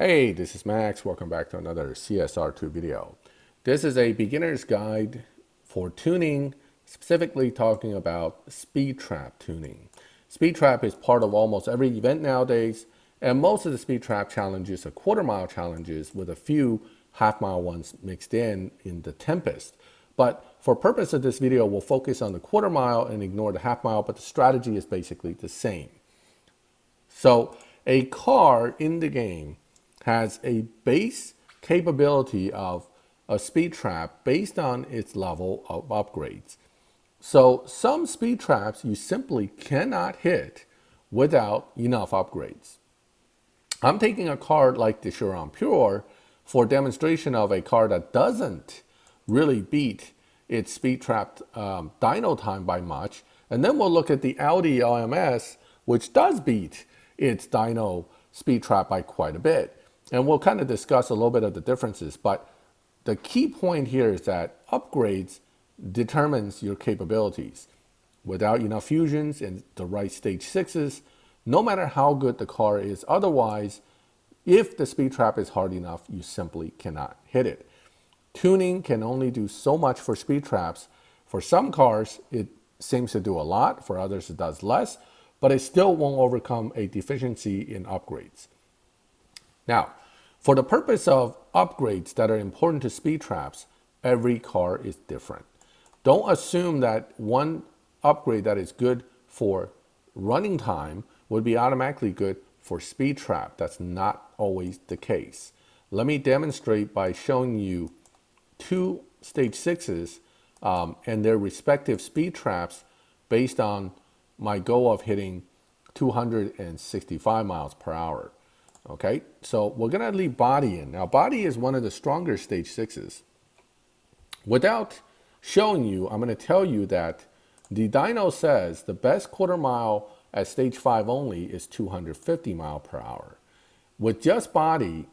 Hey, this is Max. Welcome back to another CSR2 video. This is a beginner's guide for tuning, specifically talking about speed trap tuning. Speed trap is part of almost every event nowadays, and most of the speed trap challenges are quarter-mile challenges with a few half-mile ones mixed in the Tempest. But for purpose of this video, we'll focus on the quarter mile and ignore the half mile, but the strategy is basically the same. So a car in the game has a base capability of a speed trap based on its level of upgrades. So some speed traps you simply cannot hit without enough upgrades. I'm taking a car like the Chiron Pure for demonstration of a car that doesn't really beat its speed trap dyno time by much. And then we'll look at the Audi Lms, which does beat its dyno speed trap by quite a bit. And we'll kind of discuss a little bit of the differences. But the key point here is that upgrades determines your capabilities. Without enough fusions and the right stage sixes, no matter how good the car is otherwise, if the speed trap is hard enough, you simply cannot hit it. Tuning can only do so much for speed traps. For some cars, it seems to do a lot. For others, it does less. But it still won't overcome a deficiency in upgrades. Now, for the purpose of upgrades that are important to speed traps, every car is different. Don't assume that one upgrade that is good for running time would be automatically good for speed trap. That's not always the case. Let me demonstrate by showing you two stage sixes and their respective speed traps based on my goal of hitting 265 miles per hour. Okay, so we're gonna leave body in. Now body is one of the stronger stage sixes. Without showing you, I'm gonna tell you that the dyno says the best quarter mile at stage 5 only is 250 mile per hour. With just body,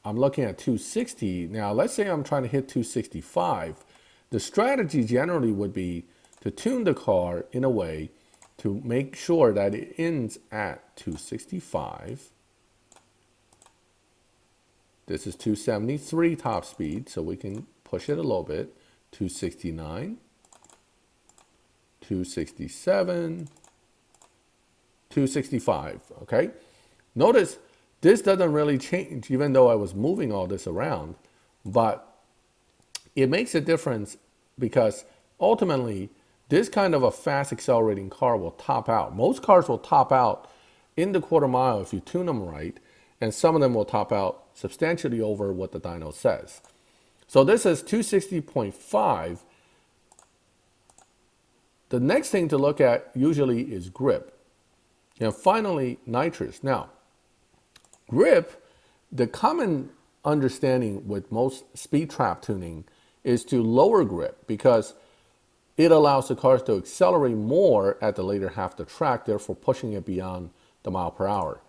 I'm looking at 260. Now let's say I'm trying to hit 265. The strategy generally would be to tune the car in a way to make sure that it ends at 265. This is 273 top speed, so we can push it a little bit. 269, 267, 265, okay? Notice this doesn't really change, even though I was moving all this around, but it makes a difference because ultimately, this kind of a fast accelerating car will top out. Most cars will top out in the quarter mile if you tune them right, and some of them will top out substantially over what the dyno says. So this is 260.5. The next thing to look at usually is grip. And finally, nitrous. Now, grip, the common understanding with most speed trap tuning is to lower grip because it allows the cars to accelerate more at the later half of the track, therefore pushing it beyond the mile per hour.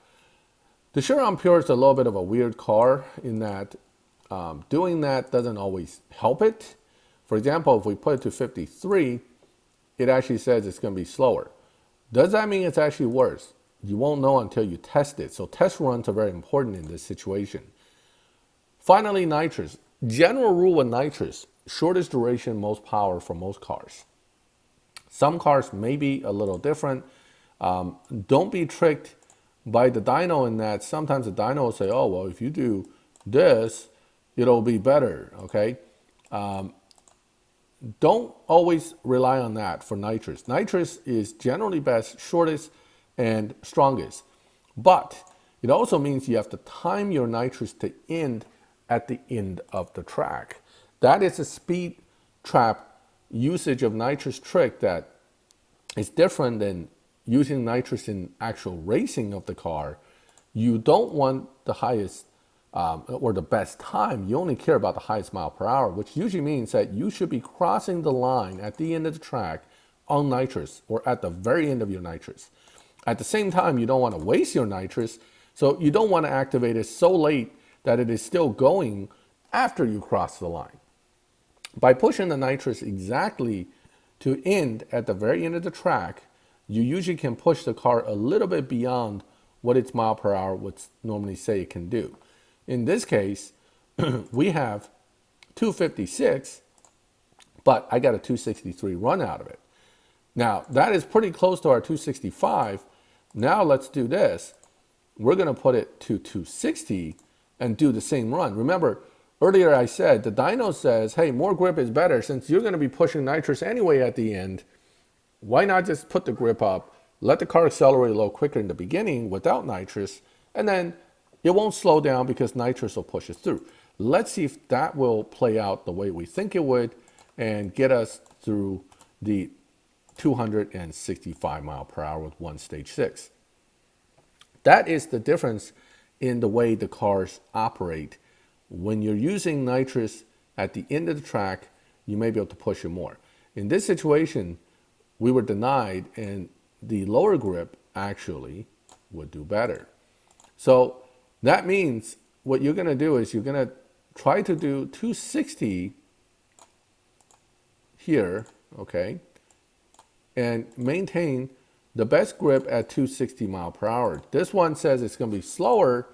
The Chiron Pure is a little bit of a weird car in that doing that doesn't always help it. For example, if we put it to 53, it actually says it's going to be slower. Does that mean it's actually worse? You won't know until you test it. So test runs are very important in this situation. Finally, nitrous. General rule with nitrous, shortest duration, most power for most cars. Some cars may be a little different. Don't be tricked by the dyno in that sometimes the dyno will say, oh, well, if you do this, it'll be better, okay? Don't always rely on that for nitrous. Nitrous is generally best, shortest, and strongest. But it also means you have to time your nitrous to end at the end of the track. That is a speed trap usage of nitrous trick that is different than using nitrous in actual racing of the car. You don't want the highest or the best time. You only care about the highest mile per hour, which usually means that you should be crossing the line at the end of the track on nitrous or at the very end of your nitrous. At the same time, you don't want to waste your nitrous, so you don't want to activate it so late that it is still going after you cross the line. By pushing the nitrous exactly to end at the very end of the track, you usually can push the car a little bit beyond what its mile per hour would normally say it can do. In this case, we have 256, but I got a 263 run out of it. Now, that is pretty close to our 265. Now let's do this. We're going to put it to 260 and do the same run. Remember, earlier I said the dyno says, hey, more grip is better. Since you're going to be pushing nitrous anyway at the end, why not just put the grip up, let the car accelerate a little quicker in the beginning without nitrous, and then it won't slow down because nitrous will push us through. Let's see if that will play out the way we think it would and get us through the 265 mile per hour with one stage 6. That is the difference in the way the cars operate. When you're using nitrous at the end of the track, you may be able to push it more. In this situation, we were denied, and the lower grip actually would do better. So that means what you're going to do is you're going to try to do 260 here, okay, and maintain the best grip at 260 mile per hour. This one says it's going to be slower,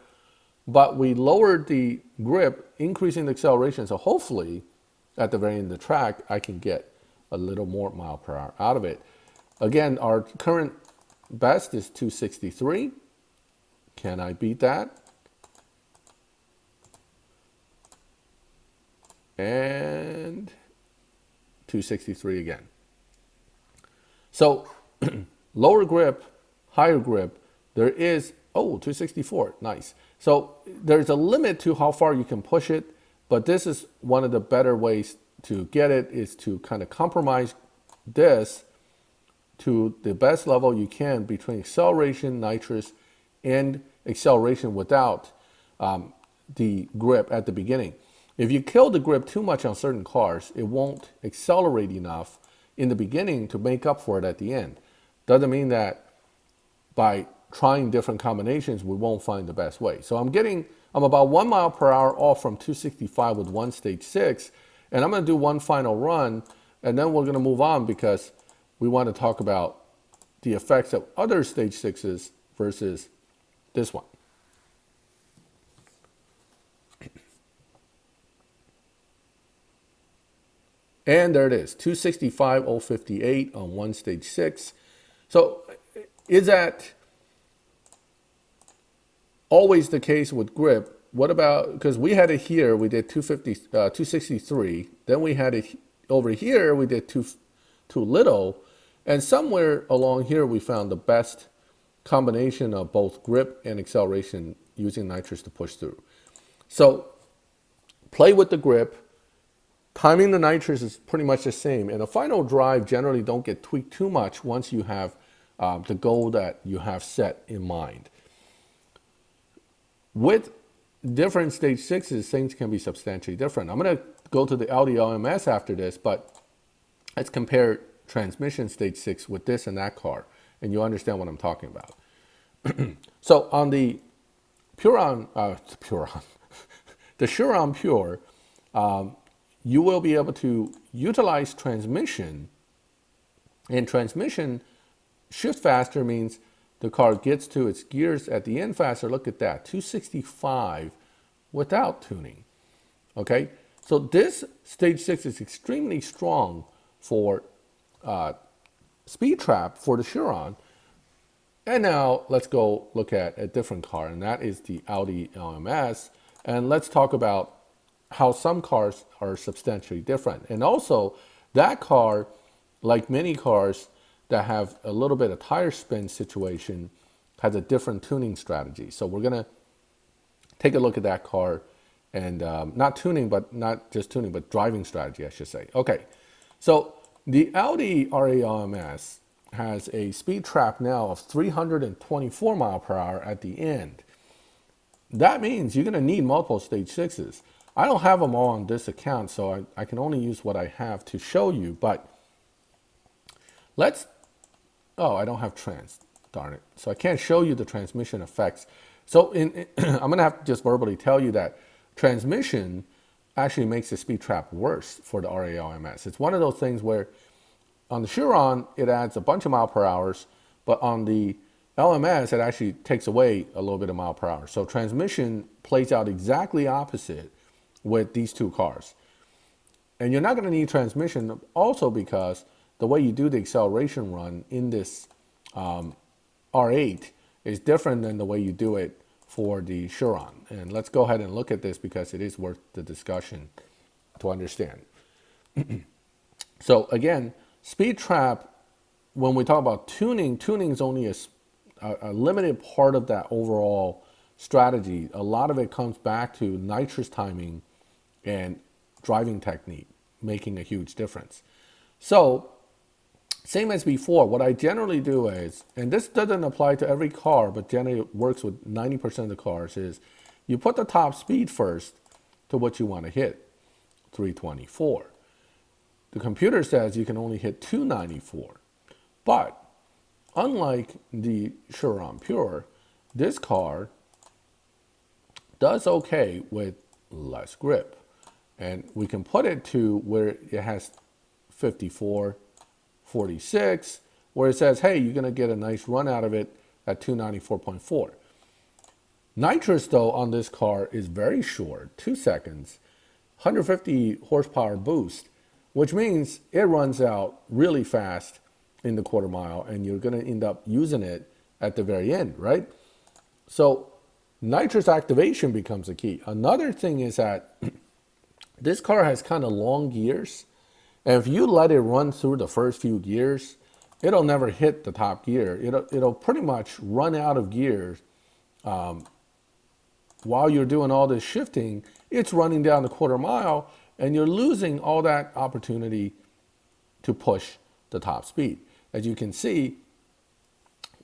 but we lowered the grip, increasing the acceleration. So hopefully at the very end of the track, I can get a little more mile per hour out of it. Again, our current best is 263. Can I beat that? And 263 again. So lower grip, higher grip, there is, 264, nice. So there's a limit to how far you can push it, but this is one of the better ways to get it, is to kind of compromise this to the best level you can between acceleration, nitrous, and acceleration without the grip at the beginning. If you kill the grip too much on certain cars, it won't accelerate enough in the beginning to make up for it at the end. Doesn't mean that by trying different combinations, we won't find the best way. So I'm about 1 mile per hour off from 265 with one stage 6, and I'm going to do one final run, and then we're going to move on because we want to talk about the effects of other stage 6s versus this one. And there it is, 265,058 on one stage 6. So is that always the case with grip? What about, because we had it here, we did 263. Then we had it over here, we did too little. And somewhere along here, we found the best combination of both grip and acceleration using nitrous to push through. So play with the grip. Timing the nitrous is pretty much the same. And the final drive generally don't get tweaked too much once you have the goal that you have set in mind. With different stage 6s, things can be substantially different. I'm going to go to the Audi Lms after this, but let's compare transmission stage 6 with this and that car, and you understand what I'm talking about. So on the the Chiron Pure, you will be able to utilize transmission, and transmission shift faster means the car gets to its gears at the end faster. Look at that, 265 without tuning. Okay, so this stage 6 is extremely strong for speed trap for the Chiron. And now let's go look at a different car, and that is the Audi Lms. And let's talk about how some cars are substantially different. And also, that car, like many cars that have a little bit of tire spin situation, has a different tuning strategy. So we're going to take a look at that car, and not just tuning, but driving strategy, I should say. Okay, so the Audi RALMS has a speed trap now of 324 mile per hour at the end. That means you're going to need multiple stage 6s. I don't have them all on this account, so I can only use what I have to show you. But I don't have trans, darn it. So I can't show you the transmission effects. So I'm going to have to just verbally tell you that transmission actually makes the speed trap worse for the RALMS. It's one of those things where on the Chiron, it adds a bunch of mile per hours, but on the LMS, it actually takes away a little bit of mile per hour. So transmission plays out exactly opposite with these two cars. And you're not going to need transmission also because the way you do the acceleration run in this R8 is different than the way you do it for the Chiron. And let's go ahead and look at this because it is worth the discussion to understand. So again, speed trap, when we talk about tuning, tuning is only a limited part of that overall strategy. A lot of it comes back to nitrous timing and driving technique, making a huge difference. So same as before, what I generally do is, and this doesn't apply to every car, but generally it works with 90% of the cars, is you put the top speed first to what you want to hit, 324. The computer says you can only hit 294. But unlike the Chiron Pure, this car does okay with less grip. And we can put it to where it has 54, 46, where it says, hey, you're going to get a nice run out of it at 294.4. Nitrous, though, on this car is very short, 2 seconds, 150 horsepower boost, which means it runs out really fast in the quarter mile, and you're going to end up using it at the very end, right? So nitrous activation becomes a key. Another thing is that this car has kind of long gears, and if you let it run through the first few gears, it'll never hit the top gear. It'll pretty much run out of gears while you're doing all this shifting. It's running down the quarter mile, and you're losing all that opportunity to push the top speed. As you can see,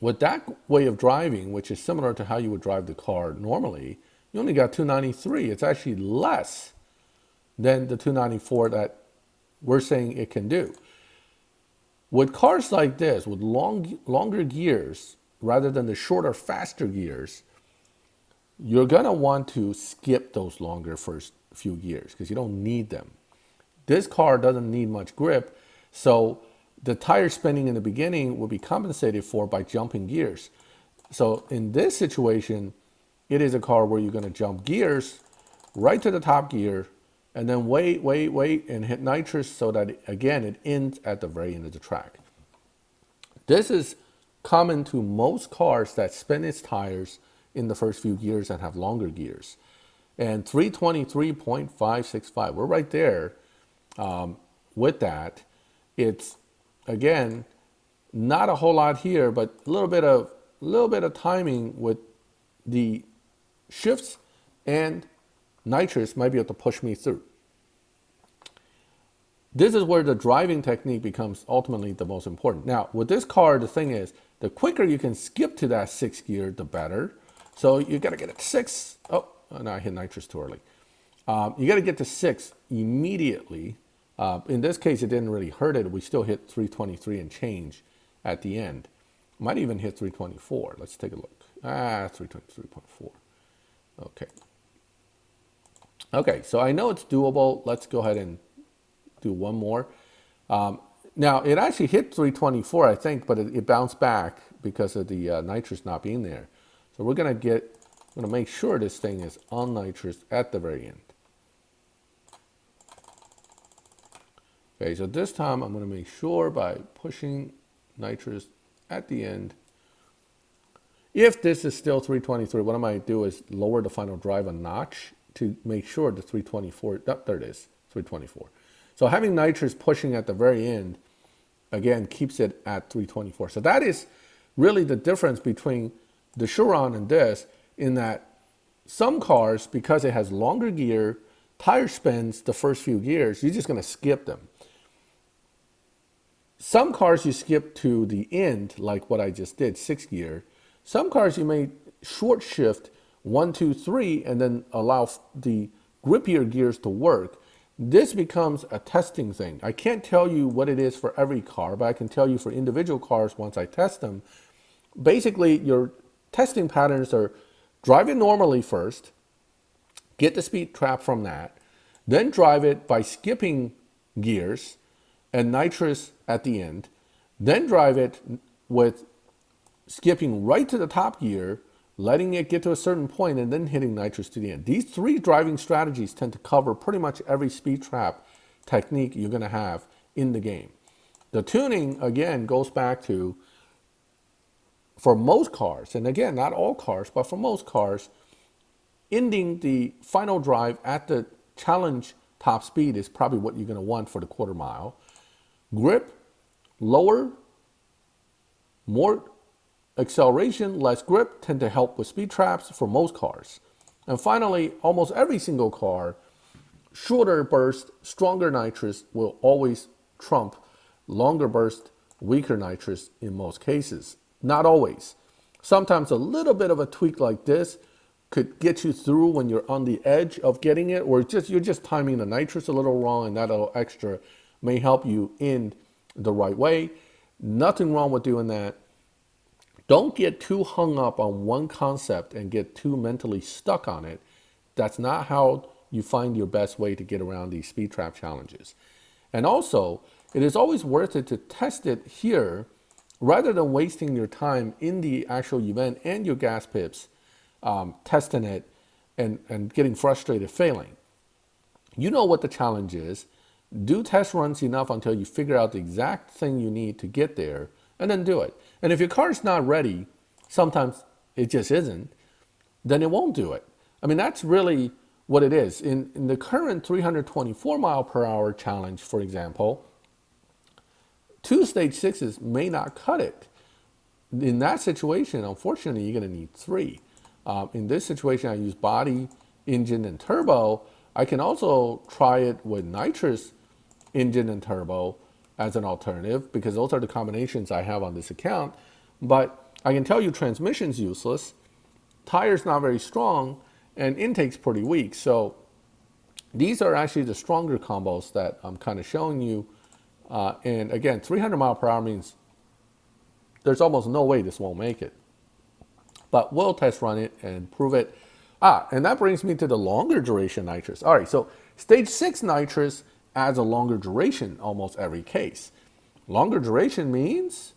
with that way of driving, which is similar to how you would drive the car normally, you only got 293. It's actually less than the 294 that we're saying it can do. With cars like this, with longer gears, rather than the shorter, faster gears, you're going to want to skip those longer first few gears because you don't need them. This car doesn't need much grip, so the tire spinning in the beginning will be compensated for by jumping gears. So in this situation, it is a car where you're going to jump gears right to the top gear and then wait, and hit nitrous so that, again, it ends at the very end of the track. This is common to most cars that spin its tires in the first few gears and have longer gears. And 323.565, we're right there with that. It's, again, not a whole lot here, but a little bit of timing with the shifts, and nitrous might be able to push me through. This is where the driving technique becomes ultimately the most important. Now, with this car, the thing is, the quicker you can skip to that 6th gear, the better. So you got to get it 6. Oh, no, I hit nitrous too early. You got to get to 6 immediately. In this case, it didn't really hurt it. We still hit 323 and change at the end. Might even hit 324. Let's take a look. 323.4. Okay. Okay, so I know it's doable. Let's go ahead and do one more. Now, it actually hit 324, I think, but it bounced back because of the nitrous not being there. So we're going to make sure this thing is on nitrous at the very end. Okay, so this time I'm going to make sure by pushing nitrous at the end. If this is still 323, what I might do is lower the final drive a notch to make sure the 324, there it is, 324. So having nitrous pushing at the very end, again, keeps it at 324. So that is really the difference between the Chiron and this, in that some cars, because it has longer gear, tire spins the first few gears, you're just going to skip them. Some cars you skip to the end, like what I just did, 6th gear. Some cars you may short shift 1, 2, 3, and then allow the grippier gears to work. This becomes a testing thing. I can't tell you what it is for every car, but I can tell you for individual cars once I test them. Basically, your testing patterns are drive it normally first, get the speed trap from that, then drive it by skipping gears and nitrous at the end, then drive it with skipping right to the top gear, letting it get to a certain point, and then hitting nitrous to the end. These three driving strategies tend to cover pretty much every speed trap technique you're going to have in the game. The tuning, again, goes back to, for most cars, and again, not all cars, but for most cars, ending the final drive at the challenge top speed is probably what you're going to want for the quarter mile. Grip, lower, more acceleration, less grip tend to help with speed traps for most cars. And finally, almost every single car, shorter burst, stronger nitrous will always trump longer burst, weaker nitrous in most cases. Not always. Sometimes a little bit of a tweak like this could get you through when you're on the edge of getting it, or you're just timing the nitrous a little wrong, and that little extra may help you end the right way. Nothing wrong with doing that. Don't get too hung up on one concept and get too mentally stuck on it. That's not how you find your best way to get around these speed trap challenges. And also, it is always worth it to test it here rather than wasting your time in the actual event and your gas pips testing it and getting frustrated failing. You know what the challenge is. Do test runs enough until you figure out the exact thing you need to get there, and then do it. And if your car's not ready, sometimes it just isn't, then it won't do it. I mean, that's really what it is. In the current 324 mile per hour challenge, for example, 2 stage 6s may not cut it. In that situation, unfortunately, you're going to need 3. In this situation, I use body, engine, and turbo. I can also try it with nitrous engine and turbo as an alternative, because those are the combinations I have on this account. But I can tell you transmission's useless, tire's not very strong, and intake's pretty weak. So these are actually the stronger combos that I'm kind of showing you. And again, 300 mile per hour means there's almost no way this won't make it. But we'll test run it and prove it. And that brings me to the longer duration nitrous. All right, so stage 6 nitrous adds a longer duration almost every case. Longer duration means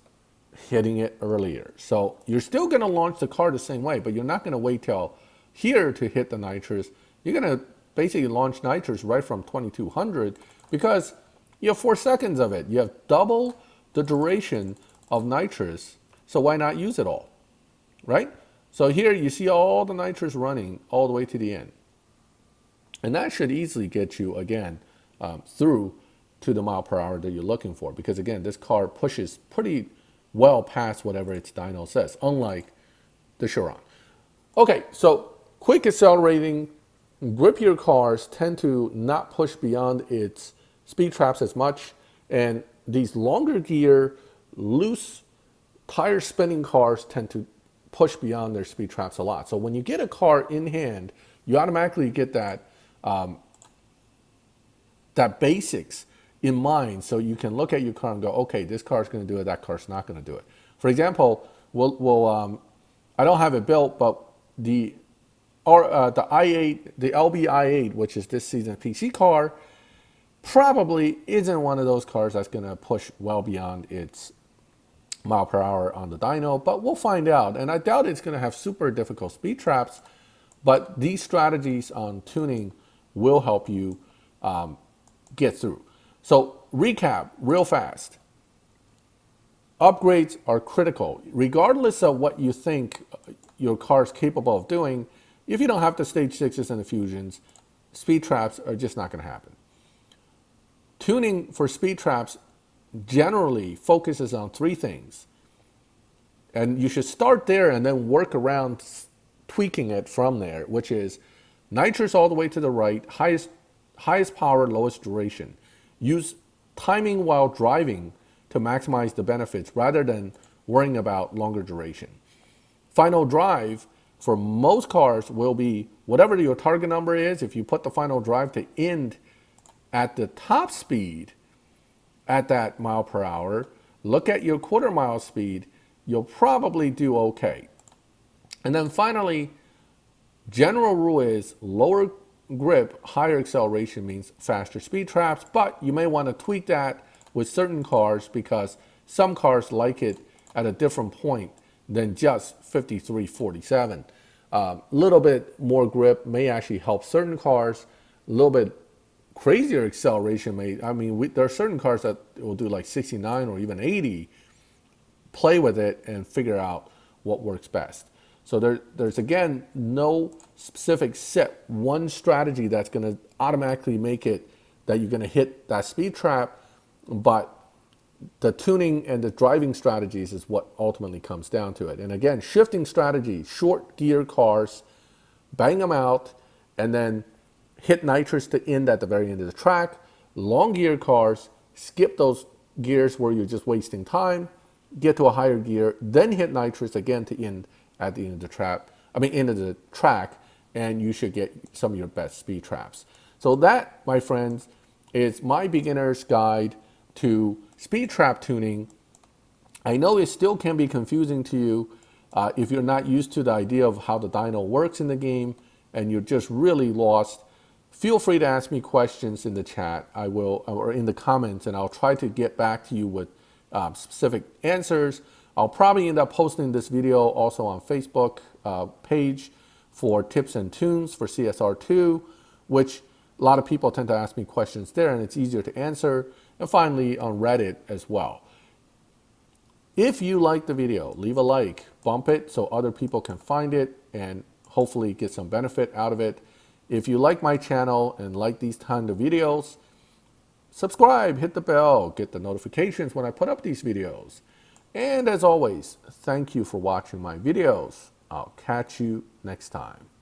hitting it earlier. So you're still going to launch the car the same way, but you're not going to wait till here to hit the nitrous. You're going to basically launch nitrous right from 2200 because you have 4 seconds of it. You have double the duration of nitrous, so why not use it all, right? So here you see all the nitrous running all the way to the end. And that should easily get you, again, through to the mile per hour that you're looking for. Because again, this car pushes pretty well past whatever its dyno says, unlike the Chiron. Okay, so quick accelerating, grippier cars tend to not push beyond its speed traps as much. And these longer gear, loose tire spinning cars tend to push beyond their speed traps a lot. So when you get a car in hand, you automatically get that that basics in mind, so you can look at your car and go, okay, this car's going to do it, that car's not going to do it. For example, I don't have it built, but the i8, the LB i8, which is this season's PC car, probably isn't one of those cars that's going to push well beyond its mile per hour on the dyno, but we'll find out. And I doubt it's going to have super difficult speed traps, but these strategies on tuning will help you get through. So recap real fast. Upgrades are critical. Regardless of what you think your car is capable of doing, if you don't have the stage 6s and the fusions, speed traps are just not going to happen. Tuning for speed traps generally focuses on 3 things. And you should start there and then work around tweaking it from there, which is nitrous all the way to the right, highest power, lowest duration. Use timing while driving to maximize the benefits rather than worrying about longer duration. Final drive for most cars will be whatever your target number is. If you put the final drive to end at the top speed at that mile per hour, look at your quarter mile speed, you'll probably do okay. And then finally, general rule is lower grip, higher acceleration means faster speed traps, but you may want to tweak that with certain cars because some cars like it at a different point than just 5347. Little bit more grip may actually help certain cars. A little bit crazier acceleration may, I mean, there are certain cars that will do like 69 or even 80. Play with it and figure out what works best. So there's again no specific set one strategy that's going to automatically make it that you're going to hit that speed trap, but the tuning and the driving strategies is what ultimately comes down to it. And again, shifting strategy, short gear cars, bang them out, and then hit nitrous to end at the very end of the track. Long gear cars, skip those gears where you're just wasting time, get to a higher gear, then hit nitrous again to end at the end of the trap. I mean, end of the track, and you should get some of your best speed traps. So that, my friends, is my beginner's guide to speed trap tuning. I know it still can be confusing to you if you're not used to the idea of how the dyno works in the game and you're just really lost. Feel free to ask me questions in the chat. I will, or in the comments, and I'll try to get back to you with specific answers. I'll probably end up posting this video also on Facebook page for tips and tunes for CSR2, which a lot of people tend to ask me questions there, and it's easier to answer. And finally, on Reddit as well. If you like the video, leave a like, bump it so other people can find it and hopefully get some benefit out of it. If you like my channel and like these kind of videos, subscribe, hit the bell, get the notifications when I put up these videos. And as always, thank you for watching my videos. I'll catch you next time.